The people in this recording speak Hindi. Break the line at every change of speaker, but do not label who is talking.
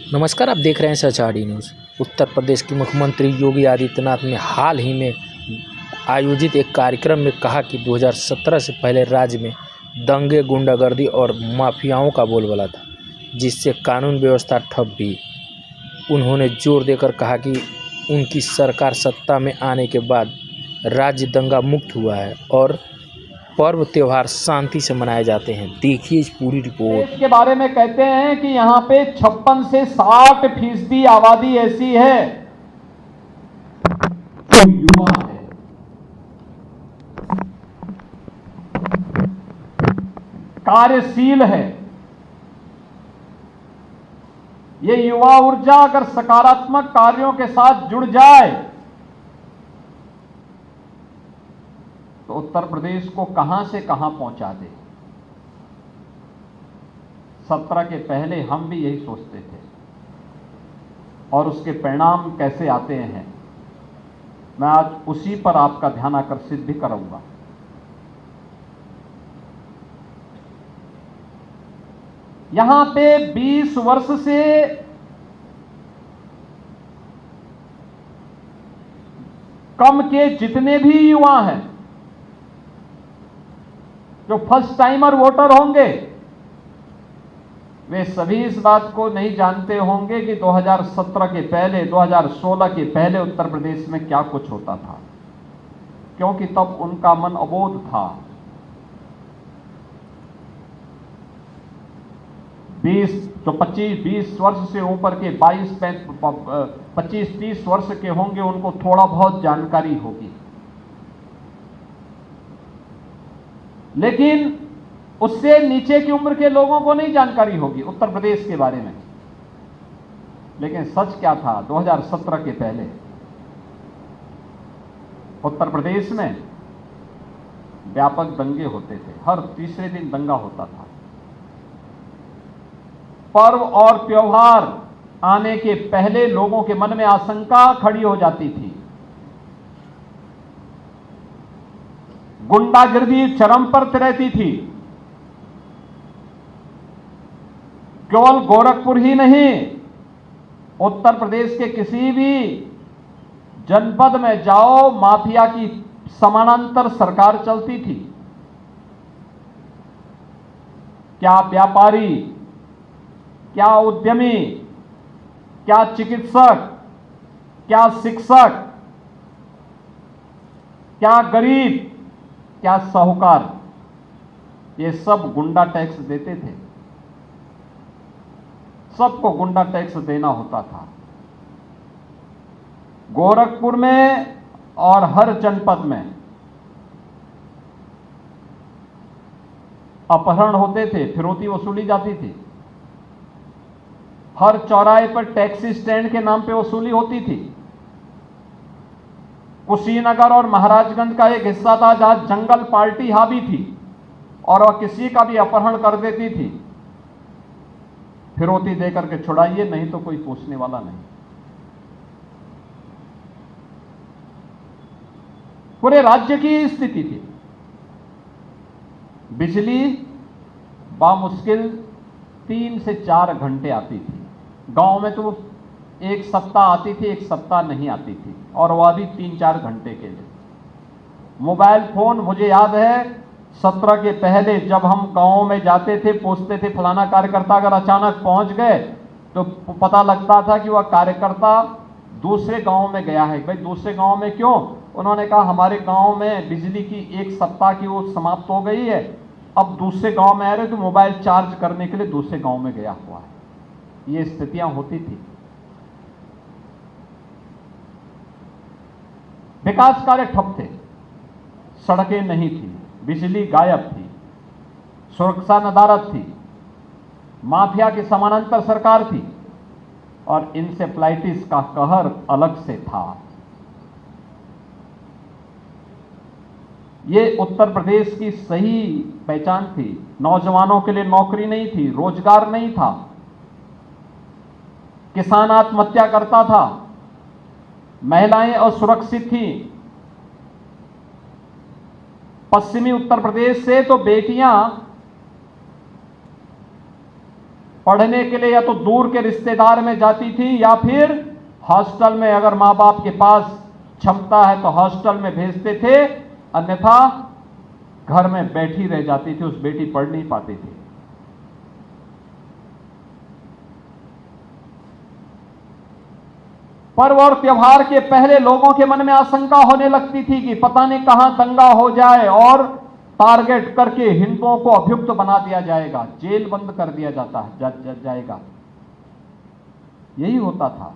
नमस्कार, आप देख रहे हैं SHRD न्यूज़। उत्तर प्रदेश के मुख्यमंत्री योगी आदित्यनाथ ने हाल ही में आयोजित एक कार्यक्रम में कहा कि 2017 से पहले राज्य में दंगे, गुंडागर्दी और माफियाओं का बोलबाला था, जिससे कानून व्यवस्था ठप भी। उन्होंने जोर देकर कहा कि उनकी सरकार सत्ता में आने के बाद राज्य दंगा मुक्त हुआ है और पर्व त्योहार शांति से मनाए जाते हैं। देखिए इस पूरी रिपोर्ट।
के बारे में कहते हैं कि यहाँ पे 56 से 60% आबादी ऐसी है जो युवा है, कार्यशील है। ये युवा ऊर्जा अगर सकारात्मक कार्यों के साथ जुड़ जाए तो उत्तर प्रदेश को कहां से कहां पहुंचा दे। 17 के पहले हम भी यही सोचते थे और उसके परिणाम कैसे आते हैं, मैं आज उसी पर आपका ध्यान आकर्षित भी करूंगा। यहां पे 20 वर्ष से कम के जितने भी युवा हैं जो फर्स्ट टाइमर वोटर होंगे, वे सभी इस बात को नहीं जानते होंगे कि 2017 के पहले, 2016 के पहले उत्तर प्रदेश में क्या कुछ होता था, क्योंकि तब उनका मन अबोध था। 25-20 वर्ष से ऊपर के 25-30 वर्ष के होंगे, उनको थोड़ा बहुत जानकारी होगी, लेकिन उससे नीचे की उम्र के लोगों को नहीं जानकारी होगी उत्तर प्रदेश के बारे में। लेकिन सच क्या था? 2017 के पहले उत्तर प्रदेश में व्यापक दंगे होते थे, हर तीसरे दिन दंगा होता था। पर्व और त्योहार आने के पहले लोगों के मन में आशंका खड़ी हो जाती थी। गुंडागिर्दी चरम पर रहती थी। केवल गोरखपुर ही नहीं, उत्तर प्रदेश के किसी भी जनपद में जाओ, माफिया की समानांतर सरकार चलती थी। क्या व्यापारी, क्या उद्यमी, क्या चिकित्सक, क्या शिक्षक, क्या गरीब, क्या साहूकार, ये सब गुंडा टैक्स देते थे। सबको गुंडा टैक्स देना होता था। गोरखपुर में और हर जनपद में अपहरण होते थे, फिरौती वसूली जाती थी। हर चौराहे पर टैक्सी स्टैंड के नाम पे वसूली होती थी। कुशीनगर और महाराजगंज का एक हिस्सा था जहां जंगल पार्टी हावी थी और वह किसी का भी अपहरण कर देती थी। फिरौती देकर के छुड़ाइए, नहीं तो कोई पूछने वाला नहीं। पूरे राज्य की स्थिति थी। बिजली बामुश्किल 3 से 4 घंटे आती थी। गांव में तो एक सप्ताह आती थी, एक सप्ताह नहीं आती थी, और वह भी 3-4 घंटे के लिए। मोबाइल फोन, मुझे याद है 17 के पहले जब हम गाँव में जाते थे, पूछते थे फलाना कार्यकर्ता अगर अचानक पहुंच गए तो पता लगता था कि वह कार्यकर्ता दूसरे गांव में गया है। भाई दूसरे गांव में क्यों? उन्होंने कहा हमारे गांव में बिजली की 1 सप्ताह की वो समाप्त हो गई है, अब दूसरे गांव में आ रहे तो मोबाइल चार्ज करने के लिए दूसरे गांव में गया हुआ है। ये स्थितियां होती थी। विकास कार्य ठप थे, सड़कें नहीं थी, बिजली गायब थी, सुरक्षा नदारद थी, माफिया की समानांतर सरकार थी और इंसेफ्लाइटिस का कहर अलग से था। ये उत्तर प्रदेश की सही पहचान थी। नौजवानों के लिए नौकरी नहीं थी, रोजगार नहीं था, किसान आत्महत्या करता था, महिलाएं असुरक्षित थी। पश्चिमी उत्तर प्रदेश से तो बेटियां पढ़ने के लिए या तो दूर के रिश्तेदार में जाती थी या फिर हॉस्टल में, अगर माँ बाप के पास क्षमता है तो हॉस्टल में भेजते थे, अन्यथा घर में बैठी रह जाती थी। उस बेटी पढ़ नहीं पाती थी। पर्व और त्योहार के पहले लोगों के मन में आशंका होने लगती थी कि पता नहीं कहां दंगा हो जाए और टारगेट करके हिंदुओं को अभियुक्त बना दिया जाएगा, जेल बंद कर दिया जाएगा। यही होता था।